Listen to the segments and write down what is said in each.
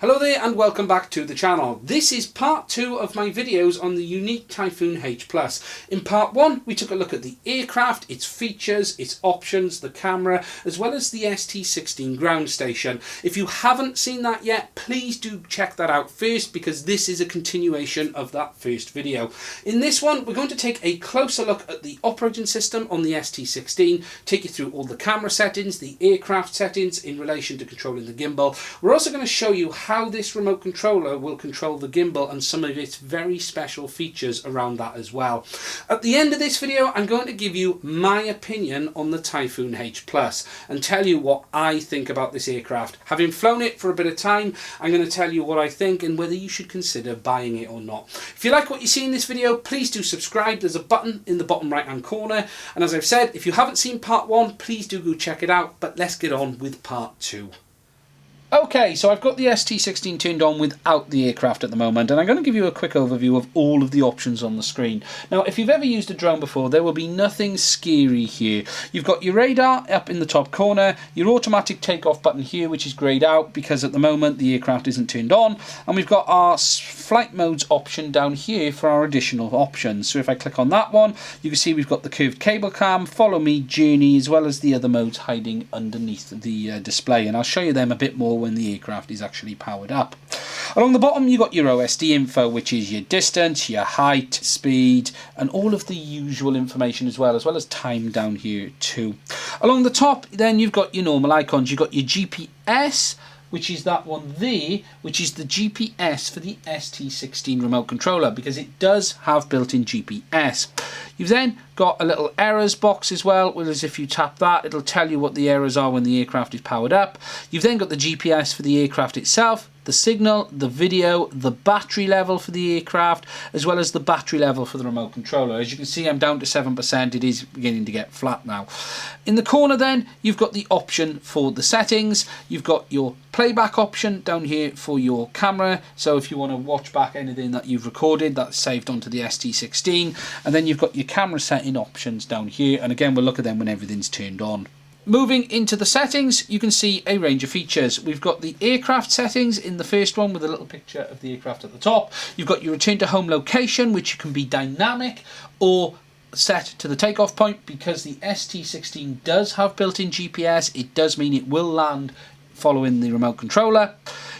Hello there and welcome back to the channel. This is part 2 of my videos on the Yuneec Typhoon H+. In part 1 we took a look at the aircraft, its features, its options, the camera, as well as the ST16 ground station. If you haven't seen that yet, please do check that out first because this is a continuation of that first video. In this one we're going to take a closer look at the operating system on the ST16, take you through all the camera settings, the aircraft settings in relation to controlling the gimbal. We're also going to show you how this remote controller will control the gimbal and some of its very special features around that as well. At the end of this video I'm going to give you my opinion on the Typhoon H+ and tell you what I think about this aircraft. Having flown it for a bit of time, I'm going to tell you what I think and whether you should consider buying it or not. If you like what you see in this video, please do subscribe. There's a button in the bottom right hand corner, and as I've said, if you haven't seen part 1, please do go check it out, but let's get on with part 2. Okay, so I've got the ST16 turned on without the aircraft at the moment, and I'm going to give you a quick overview of all of the options on the screen. Now, if you've ever used a drone before, there will be nothing scary here. You've got your radar up in the top corner, your automatic takeoff button here, which is greyed out because at the moment the aircraft isn't turned on, and we've got our flight modes option down here for our additional options. So if I click on that one, you can see we've got the curved cable cam, follow me, journey, as well as the other modes hiding underneath the display, and I'll show you them a bit more when the aircraft is actually powered up. Along the bottom you got your OSD info, which is your distance, your height, speed, and all of the usual information as well as time down here too. Along the top then you've got your normal icons. You've got your GPS, which is that one there, which is the GPS for the ST16 remote controller, because it does have built-in GPS. You've then got a little errors box as well, whereas if you tap that, it'll tell you what the errors are when the aircraft is powered up. You've then got the GPS for the aircraft itself, the signal, the video, the battery level for the aircraft, as well as the battery level for the remote controller. As you can see, I'm down to 7%. It is beginning to get flat now. In the corner then, you've got the option for the settings. You've got your playback option down here for your camera. So if you want to watch back anything that you've recorded, that's saved onto the ST16. And then you've got your camera setting options down here. And again, we'll look at them when everything's turned on. Moving into the settings, you can see a range of features. We've got the aircraft settings in the first one with a little picture of the aircraft at the top. You've got your return to home location, which can be dynamic or set to the takeoff point. Because the ST16 does have built-in GPS, it does mean it will land following the remote controller.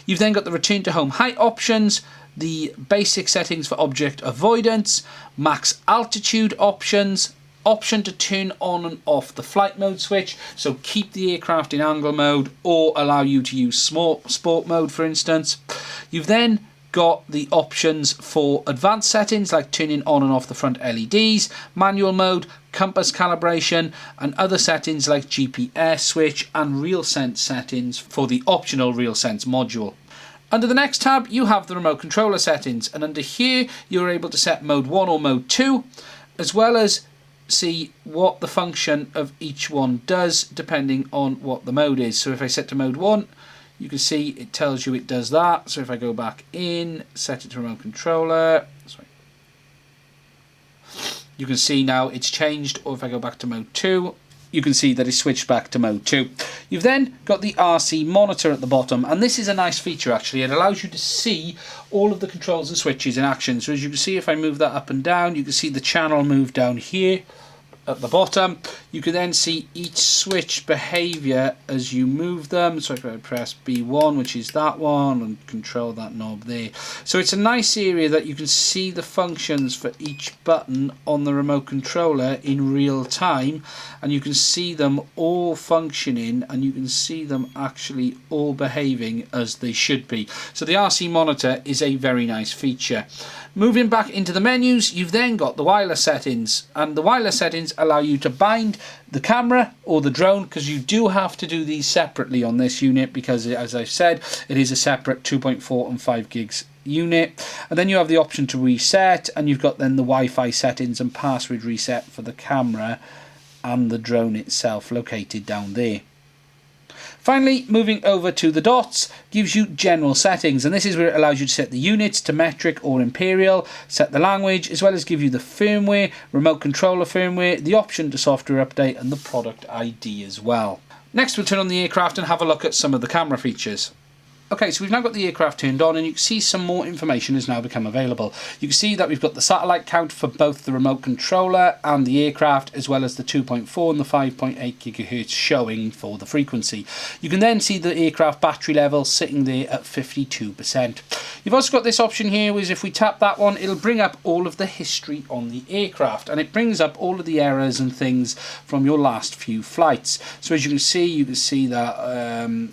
You've then got the return to home height options, the basic settings for object avoidance, max altitude options, option to turn on and off the flight mode switch, so keep the aircraft in angle mode or allow you to use sport mode, for instance. You've then got the options for advanced settings like turning on and off the front LEDs, manual mode, compass calibration, and other settings like GPS switch and RealSense settings for the optional RealSense module. Under the next tab you have the remote controller settings, and under here you're able to set mode 1 or mode 2, as well as see what the function of each one does depending on what the mode is. So if I set to mode 1, you can see it tells you it does that. So if I go back in, set it to remote controller, you can see now it's changed. Or if I go back to mode 2, you can see that it's switched back to mode 2. You've then got the RC monitor at the bottom, and this is a nice feature actually. It allows you to see all of the controls and switches in action. So as you can see, if I move that up and down, you can see the channel move down here at the bottom. You can then see each switch behavior as you move them. So if I press B1, which is that one, and control that knob there. So it's a nice area that you can see the functions for each button on the remote controller in real time, and you can see them all functioning, and you can see them actually all behaving as they should be. So the RC monitor is a very nice feature. Moving back into the menus, you've then got the wireless settings, and the wireless settings allow you to bind the camera or the drone, because you do have to do these separately on this unit because, as I've said, it is a separate 2.4 and 5 gigs unit. And then you have the option to reset, and you've got then the Wi-Fi settings and password reset for the camera and the drone itself located down there. Finally, moving over to the dots gives you general settings, and this is where it allows you to set the units to metric or imperial, set the language, as well as give you the firmware, remote controller firmware, the option to software update, and the product ID as well. Next we'll turn on the aircraft and have a look at some of the camera features. Okay, so we've now got the aircraft turned on, and you can see some more information has now become available. You can see that we've got the satellite count for both the remote controller and the aircraft, as well as the 2.4 and the 5.8 gigahertz showing for the frequency. You can then see the aircraft battery level sitting there at 52%. You've also got this option here, which if we tap that one, it'll bring up all of the history on the aircraft, and it brings up all of the errors and things from your last few flights. So as you can see that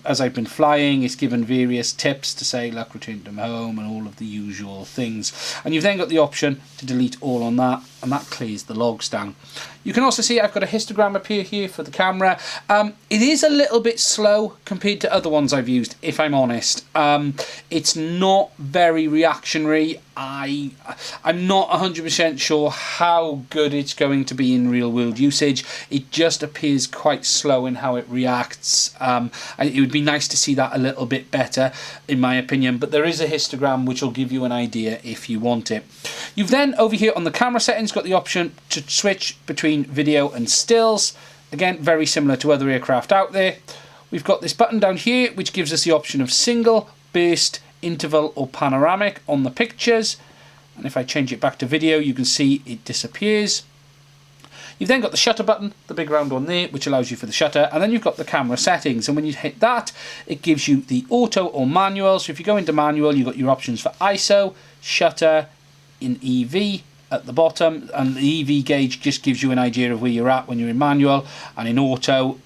as I've been flying, it's given various tips to say, look, return them home and all of the usual things. And you've then got the option to delete all on that, and that clears the logs down. You can also see I've got a histogram appear here for the camera. It is a little bit slow compared to other ones I've used, if I'm honest. It's not very reactionary. I'm not 100% sure how good it's going to be in real world usage. It just appears quite slow in how it reacts. It would be nice to see that a little bit better, in my opinion, but there is a histogram which will give you an idea if you want it. You've then over here on the camera settings got the option to switch between video and stills. Again, very similar to other aircraft out there. We've got this button down here which gives us the option of single, burst, interval or panoramic on the pictures, and if I change it back to video you can see it disappears. You've then got the shutter button, the big round one there, which allows you for the shutter, and then you've got the camera settings, and when you hit that it gives you the auto or manual. So if you go into manual, you've got your options for ISO, shutter, in EV at the bottom, and the EV gauge just gives you an idea of where you're at when you're in manual, and in auto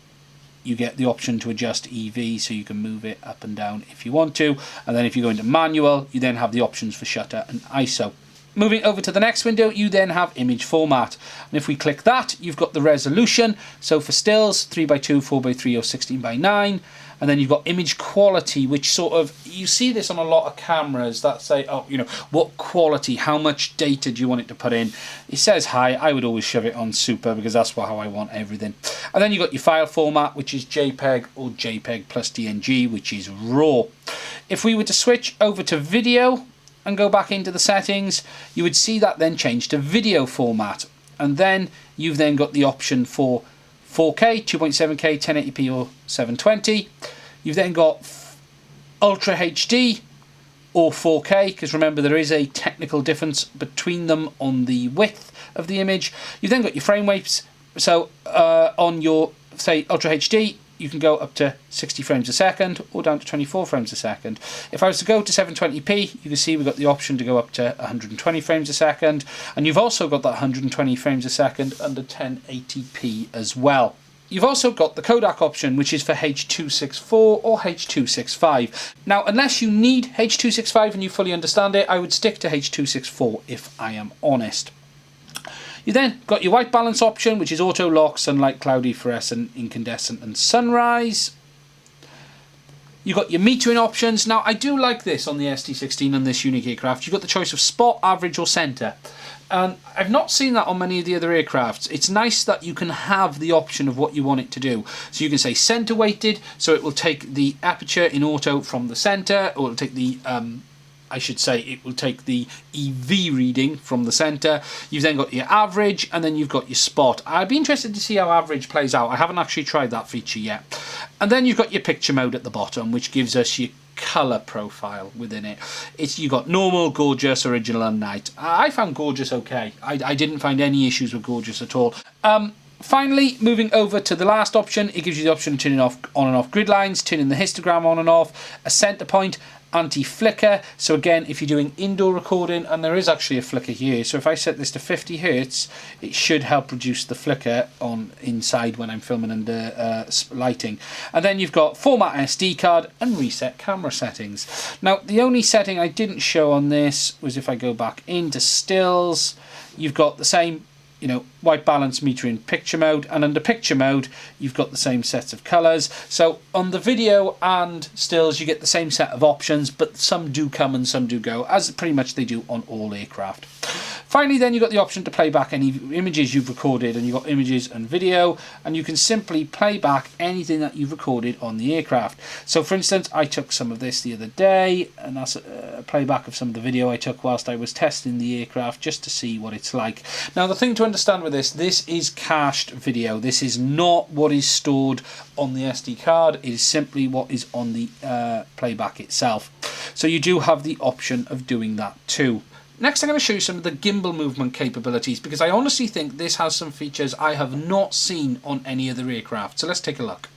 you get the option to adjust EV, so you can move it up and down if you want to, and then if you go into manual you then have the options for shutter and ISO. Moving over to the next window, you then have image format, and if we click that you've got the resolution. So for stills, 3x2, 4x3 or 16:9, and then you've got image quality, which sort of, you see this on a lot of cameras that say, oh, you know, what quality, how much data do you want it to put in? It says high. I would always shove it on super because that's how I want everything. And then you've got your file format, which is JPEG or JPEG plus DNG, which is RAW. If we were to switch over to video and go back into the settings, you would see that then change to video format, and then you've then got the option for 4K, 2.7K, 1080p or 720. You've then got Ultra HD or 4K, because remember there is a technical difference between them on the width of the image. You've then got your frame rates. So on your, say, Ultra HD, you can go up to 60 frames a second or down to 24 frames a second. If I was to go to 720p, you can see we've got the option to go up to 120 frames a second, and you've also got that 120 frames a second under 1080p as well. You've also got the Kodak option, which is for H.264 or H.265. Now, unless you need H.265 and you fully understand it, I would stick to H.264 if I am honest. You then got your white balance option, which is auto lock, sunlight, cloudy, fluorescent, incandescent and sunrise. You've got your metering options. Now I do like this on the ST16 and this Yuneec aircraft. You've got the choice of spot, average or centre. And I've not seen that on many of the other aircrafts. It's nice that you can have the option of what you want it to do. So you can say centre weighted, so it will take the aperture in auto from the centre, or it'll take the it will take the EV reading from the centre. You've then got your average, and then you've got your spot. I'd be interested to see how average plays out. I haven't actually tried that feature yet. And then you've got your picture mode at the bottom, which gives us your colour profile within it. You got normal, gorgeous, original and night. I found gorgeous okay. I didn't find any issues with gorgeous at all. Finally, moving over to the last option, it gives you the option of turning off on and off grid lines, turning the histogram on and off, a centre point, anti-flicker. So again, if you're doing indoor recording, and there is actually a flicker here, so if I set this to 50 Hz, it should help reduce the flicker on inside when I'm filming under lighting. And then you've got format SD card and reset camera settings. Now, the only setting I didn't show on this was if I go back into stills, you've got the same, you know, white balance, metering, picture mode, and under picture mode you've got the same sets of colours. So on the video and stills you get the same set of options, but some do come and some do go, as pretty much they do on all aircraft. Finally, then you've got the option to play back any images you've recorded, and you've got images and video, and you can simply play back anything that you've recorded on the aircraft. So for instance, I took some of this the other day, and that's a playback of some of the video I took whilst I was testing the aircraft, just to see what it's like. Now the thing to understand with this is cached video. This is not what is stored on the SD card. It is simply what is on the playback itself. So you do have the option of doing that too. Next, I'm going to show you some of the gimbal movement capabilities, because I honestly think this has some features I have not seen on any other aircraft. So let's take a look.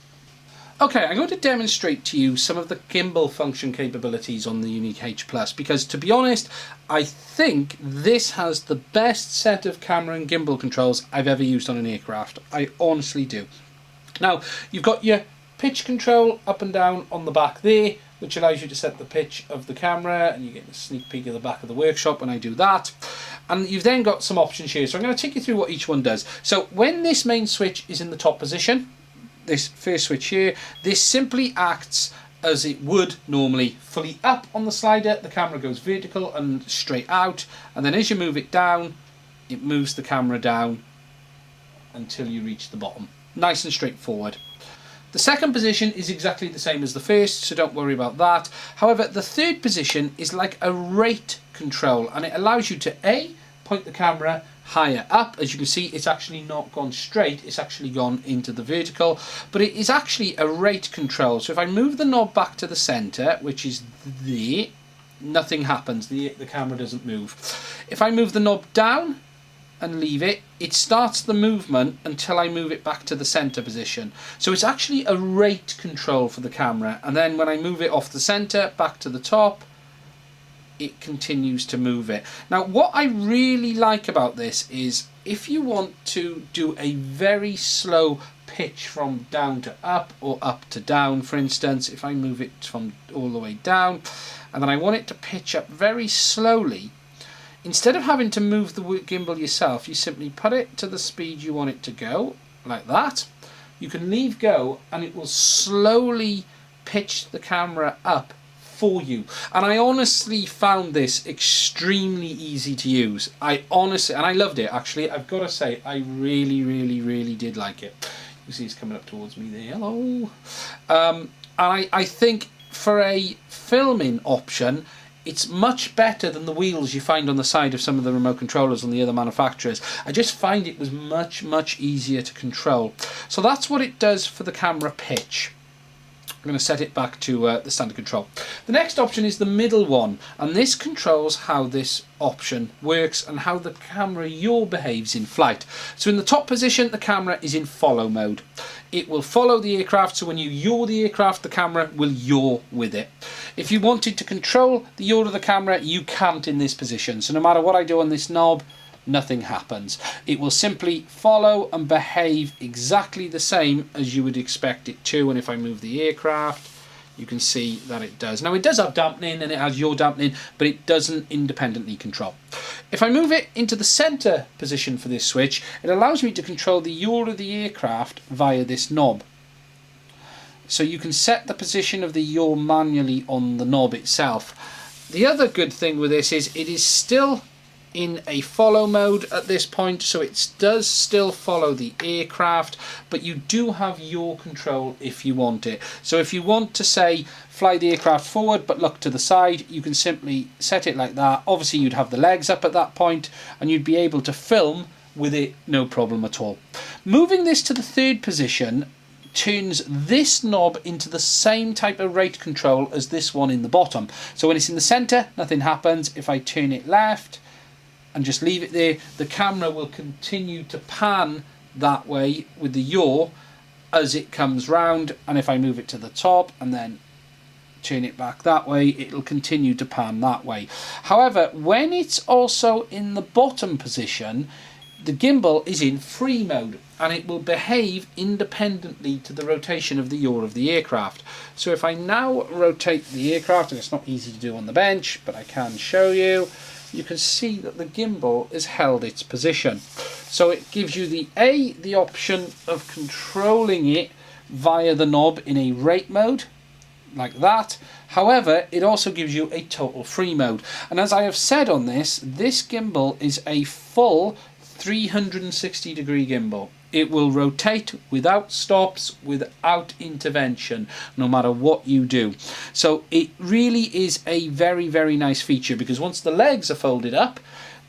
Okay, I'm going to demonstrate to you some of the gimbal function capabilities on the Yuneec H+, because to be honest, I think this has the best set of camera and gimbal controls I've ever used on an aircraft. I honestly do. Now, you've got your pitch control up and down on the back there, which allows you to set the pitch of the camera, and you get a sneak peek of the back of the workshop when I do that. And you've then got some options here, so I'm going to take you through what each one does. So when this main switch is in the top position, this first switch here, this simply acts as it would normally. Fully up on the slider, the camera goes vertical and straight out, and then as you move it down, it moves the camera down until you reach the bottom. Nice and straightforward. The second position is exactly the same as the first, so don't worry about that. However, the third position is like a rate control, and it allows you to A, point the camera higher up. As you can see, it's actually not gone straight, it's actually gone into the vertical, but it is actually a rate control. So if I move the knob back to the center, which is there, nothing happens, the camera doesn't move. If I move the knob down and leave it, it starts the movement until I move it back to the center position. So it's actually a rate control for the camera, and then when I move it off the center back to the top, it continues to move it. Now what I really like about this is if you want to do a very slow pitch from down to up or up to down, for instance, if I move it from all the way down and then I want it to pitch up very slowly, instead of having to move the gimbal yourself, you simply put it to the speed you want it to go, like that. You can leave go and it will slowly pitch the camera up for you. And I honestly found this extremely easy to use. I loved it actually. I've got to say, I really did like it. You see it's coming up towards me there. Hello. And I think for a filming option, it's much better than the wheels you find on the side of some of the remote controllers on the other manufacturers. I just find it was much easier to control. So that's what it does for the camera pitch. I'm going to set it back to the standard control. The next option is the middle one, and this controls how this option works and how the camera yaw behaves in flight. So in the top position, the camera is in follow mode. It will follow the aircraft, so when you yaw the aircraft, the camera will yaw with it. If you wanted to control the yaw of the camera, you can't in this position. So no matter what I do on this knob, nothing happens. It will simply follow and behave exactly the same as you would expect it to, and if I move the aircraft, you can see that it does. Now it does have dampening and it has yaw dampening, but it doesn't independently control. If I move it into the center position for this switch, it allows me to control the yaw of the aircraft via this knob. So you can set the position of the yaw manually on the knob itself. The other good thing with this is it is still in a follow mode at this point, so it does still follow the aircraft, but you do have yaw control if you want it. So if you want to say fly the aircraft forward but look to the side, you can simply set it like that. Obviously you'd have the legs up at that point and you'd be able to film with it no problem at all. Moving this to the third position turns this knob into the same type of rate control as this one in the bottom. So when it's in the center, nothing happens. If I turn it left and just leave it there, the camera will continue to pan that way with the yaw as it comes round, and if I move it to the top and then turn it back that way, it'll continue to pan that way. However, when it's also in the bottom position, the gimbal is in free mode and it will behave independently to the rotation of the yaw of the aircraft. So if I now rotate the aircraft, and it's not easy to do on the bench, but I can show you, you can see that the gimbal has held its position. So it gives you the option of controlling it via the knob in a rate mode, like that. However, it also gives you a total free mode. And as I have said on this gimbal is a full 360-degree gimbal. It will rotate without stops, without intervention, no matter what you do. So it really is a very, very nice feature, because once the legs are folded up,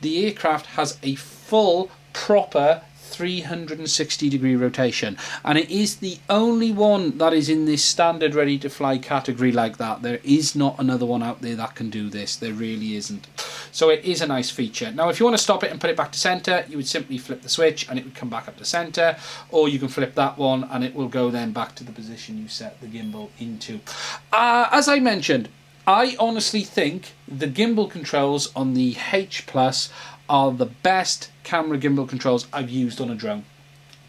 the aircraft has a full, proper 360-degree rotation, and it is the only one that is in this standard ready to fly category like that. There is not another one out there that can do this. There really isn't. So it is a nice feature. Now if you want to stop it and put it back to center, you would simply flip the switch and it would come back up to center, or you can flip that one and it will go then back to the position you set the gimbal into. As I mentioned, I honestly think the gimbal controls on the H Plus are the best camera gimbal controls I've used on a drone.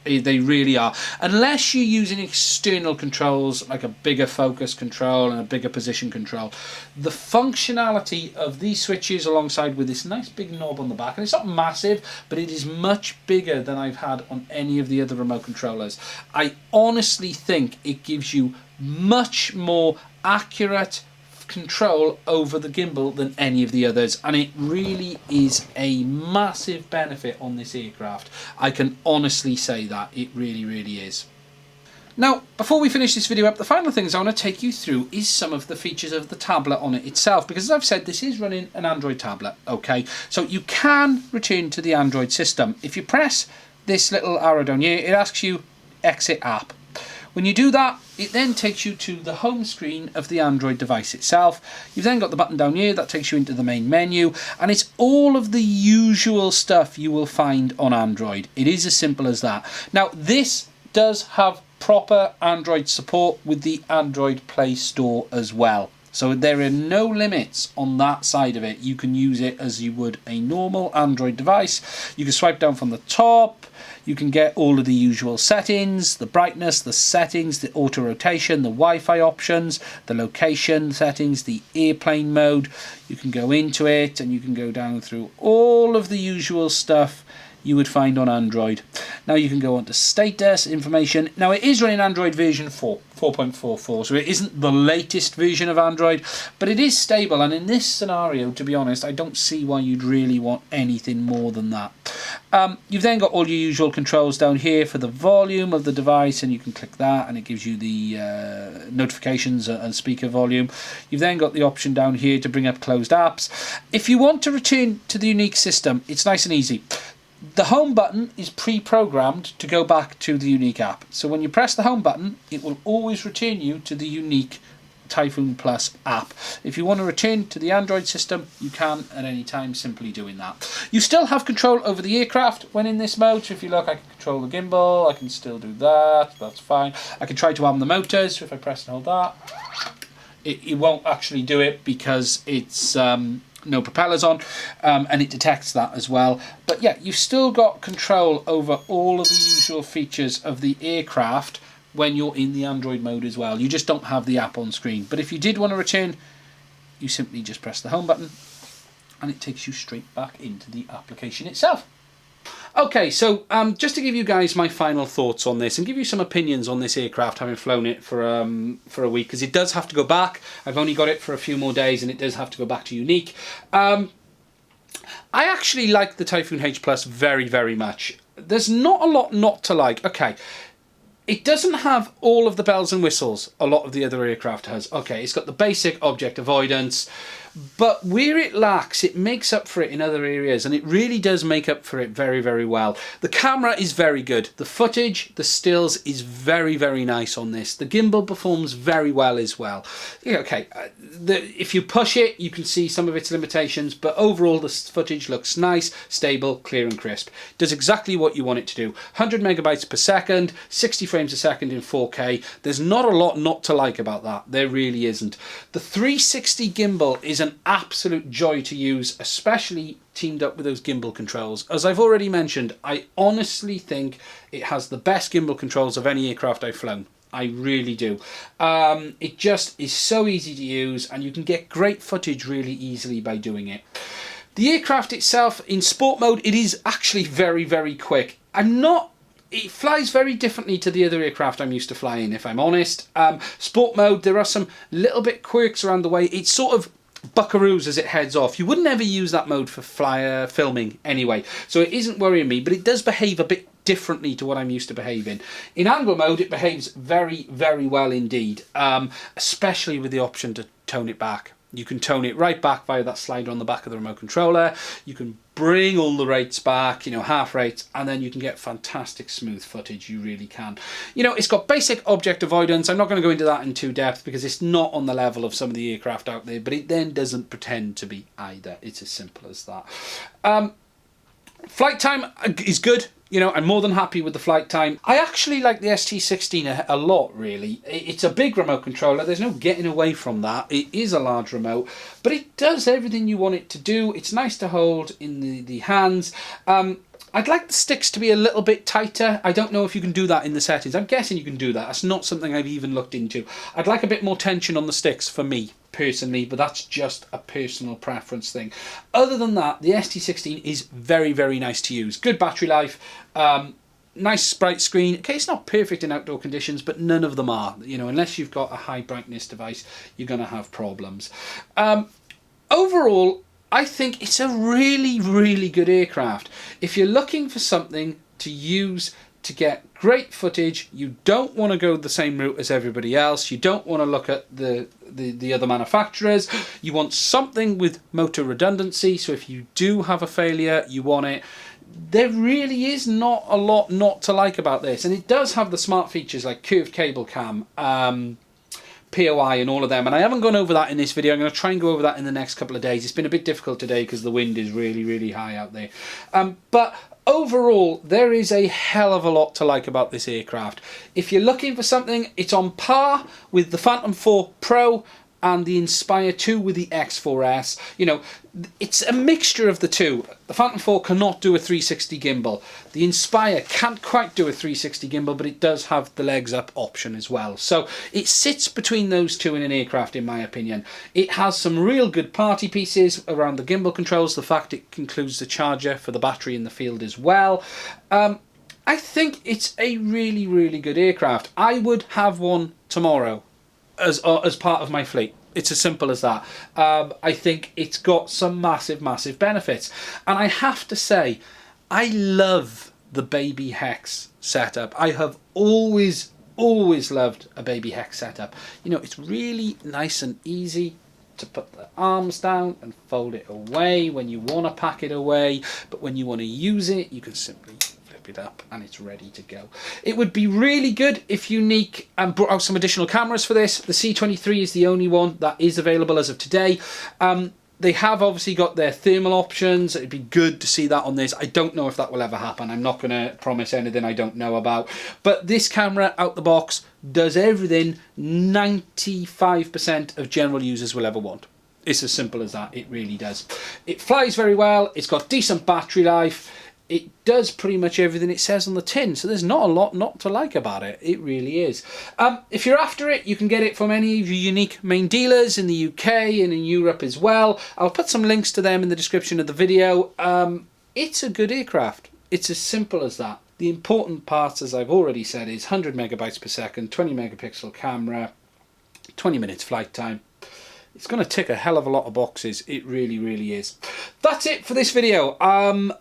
They really are. Unless you're using external controls like a bigger focus control and a bigger position control, the functionality of these switches alongside with this nice big knob on the back, and it's not massive, but it is much bigger than I've had on any of the other remote controllers. I honestly think it gives you much more accurate control over the gimbal than any of the others, and it really is a massive benefit on this aircraft. I can honestly say that it really is. Now, before we finish this video up, the final things I want to take you through is some of the features of the tablet on it itself, because as I've said, this is running an Android tablet. Okay, so you can return to the Android system. If you press this little arrow down here, it asks you exit app. When you do that, it then takes you to the home screen of the Android device itself. You've then got the button down here that takes you into the main menu, and it's all of the usual stuff you will find on Android. It is as simple as that. Now, this does have proper Android support with the Android Play Store as well. So there are no limits on that side of it. You can use it as you would a normal Android device. You can swipe down from the top. You can get all of the usual settings, the brightness, the settings, the auto rotation, the Wi-Fi options, the location settings, the airplane mode. You can go into it and you can go down through all of the usual stuff you would find on Android. Now you can go on to status, information. Now it is running Android version 4.44, so it isn't the latest version of Android, but it is stable, and in this scenario, to be honest, I don't see why you'd really want anything more than that. You've then got all your usual controls down here for the volume of the device, and you can click that and it gives you the notifications and speaker volume. You've then got the option down here to bring up closed apps. If you want to return to the Yuneec system, it's nice and easy. The home button is pre-programmed to go back to the Yuneec app. So when you press the home button, it will always return you to the Yuneec Typhoon Plus app. If you want to return to the Android system, you can at any time simply doing that. You still have control over the aircraft when in this mode. So if you look, I can control the gimbal, I can still do that, that's fine. I can try to arm the motors, so if I press and hold that, it won't actually do it because it's no propellers on, and it detects that as well. But yeah, you've still got control over all of the usual features of the aircraft when you're in the Android mode as well. You just don't have the app on screen. But if you did want to return, you simply just press the home button and it takes you straight back into the application itself. Okay, so just to give you guys my final thoughts on this and give you some opinions on this aircraft, having flown it for a week, because it does have to go back. I've only got it for a few more days and it does have to go back to Yuneec. I actually like the Typhoon H Plus very much. There's not a lot not to like. Okay, it doesn't have all of the bells and whistles a lot of the other aircraft has. Okay, it's got the basic object avoidance, but where it lacks, it makes up for it in other areas, and it really does make up for it very well. The camera is very good. The footage, the stills is very nice on this. The gimbal performs very well as well. Yeah, okay, if you push it, you can see some of its limitations, but overall the footage looks nice, stable, clear and crisp. Does exactly what you want it to do. 100 megabytes per second, 60 frames a second in 4K. There's not a lot not to like about that. There really isn't. The 360 gimbal is an absolute joy to use, especially teamed up with those gimbal controls. As I've already mentioned, I honestly think it has the best gimbal controls of any aircraft I've flown. I really do. It just is so easy to use, and you can get great footage really easily by doing it. The aircraft itself, in sport mode, it is actually very quick. I'm not it flies very differently to the other aircraft I'm used to flying, if I'm honest. Sport mode, there are some little bit quirks around the way. It's sort of buckaroos as it heads off. You wouldn't ever use that mode for filming anyway, so it isn't worrying me, but it does behave a bit differently to what I'm used to behaving. In angle mode, it behaves very, very well indeed, especially with the option to tone it back. You can tone it right back via that slider on the back of the remote controller. You can bring all the rates back, you know, half rates, and then you can get fantastic smooth footage. You really can. You know, it's got basic object avoidance. I'm not going to go into that in too depth because it's not on the level of some of the aircraft out there, but it then doesn't pretend to be either. It's as simple as that. Flight time is good. You know, I'm more than happy with the flight time. I actually like the ST16 a lot, really. It's a big remote controller. There's no getting away from that. It is a large remote, but it does everything you want it to do. It's nice to hold in the hands. I'd like the sticks to be a little bit tighter. I don't know if you can do that in the settings. I'm guessing you can do that. That's not something I've even looked into. I'd like a bit more tension on the sticks for me, personally, but that's just a personal preference thing. Other than that, the ST16 is very, very nice to use. Good battery life, nice bright screen. Okay, it's not perfect in outdoor conditions, but none of them are. You know, unless you've got a high brightness device, you're going to have problems. Overall, I think it's a really, really good aircraft. If you're looking for something to use to get great footage, you don't want to go the same route as everybody else. You don't want to look at the other manufacturers. You want something with motor redundancy, so if you do have a failure, you want it. There really is not a lot not to like about this, and it does have the smart features like curved cable cam, POI and all of them, and I haven't gone over that in this video. I'm going to try and go over that in the next couple of days. It's been a bit difficult today because the wind is really, really high out there. But overall, there is a hell of a lot to like about this aircraft. If you're looking for something, it's on par with the Phantom 4 Pro and the Inspire 2 with the X4S. You know, it's a mixture of the two. The Phantom 4 cannot do a 360 gimbal. The Inspire can't quite do a 360 gimbal, but it does have the legs up option as well. So it sits between those two in an aircraft, in my opinion. It has some real good party pieces around the gimbal controls. The fact it includes the charger for the battery in the field as well. I think it's a really, really good aircraft. I would have one tomorrow as part of my fleet. It's as simple as that. I think it's got some massive, massive benefits. And I have to say, I love the Baby Hex setup. I have always loved a Baby Hex setup. You know, it's really nice and easy to put the arms down and fold it away when you want to pack it away. But when you want to use it, you can simply it up and it's ready to go. It would be really good if Yuneec brought out some additional cameras for this. The C23 is the only one that is available as of today. They have obviously got their thermal options. It'd be good to see that on this. I don't know if that will ever happen. I'm not going to promise anything I don't know about. But this camera out the box does everything 95% of general users will ever want. It's as simple as that. It really does. It flies very well. It's got decent battery life. It does pretty much everything it says on the tin, so there's not a lot not to like about it. It really is. If you're after it, you can get it from any of your Yuneec main dealers in the UK and in Europe as well. I'll put some links to them in the description of the video. It's a good aircraft. It's as simple as that. The important parts, as I've already said, is 100 megabytes per second, 20 megapixel camera, 20 minutes flight time. It's going to tick a hell of a lot of boxes. It really, really is. That's it for this video.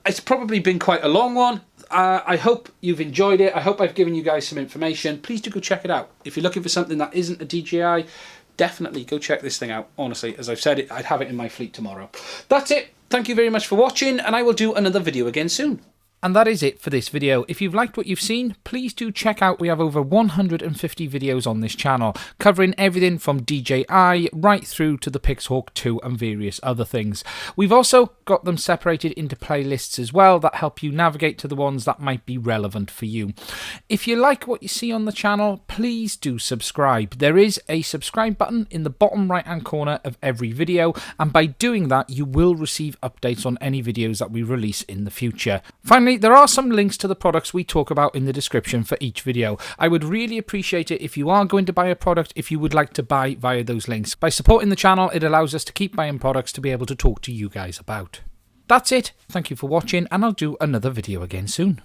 It's probably been quite a long one. I hope you've enjoyed it. I hope I've given you guys some information. Please do go check it out. If you're looking for something that isn't a DJI, definitely go check this thing out. Honestly, as I've said, I'd have it in my fleet tomorrow. That's it. Thank you very much for watching, and I will do another video again soon. And that is it for this video. If you've liked what you've seen, please do check out, we have over 150 videos on this channel, covering everything from DJI right through to the Pixhawk 2 and various other things. We've also got them separated into playlists as well that help you navigate to the ones that might be relevant for you. If you like what you see on the channel, please do subscribe. There is a subscribe button in the bottom right hand corner of every video, and by doing that you will receive updates on any videos that we release in the future. Finally, there are some links to the products we talk about in the description for each video. I would really appreciate it if you are going to buy a product, if you would like to buy via those links. By supporting the channel, it allows us to keep buying products to be able to talk to you guys about. That's it. Thank you for watching, and I'll do another video again soon.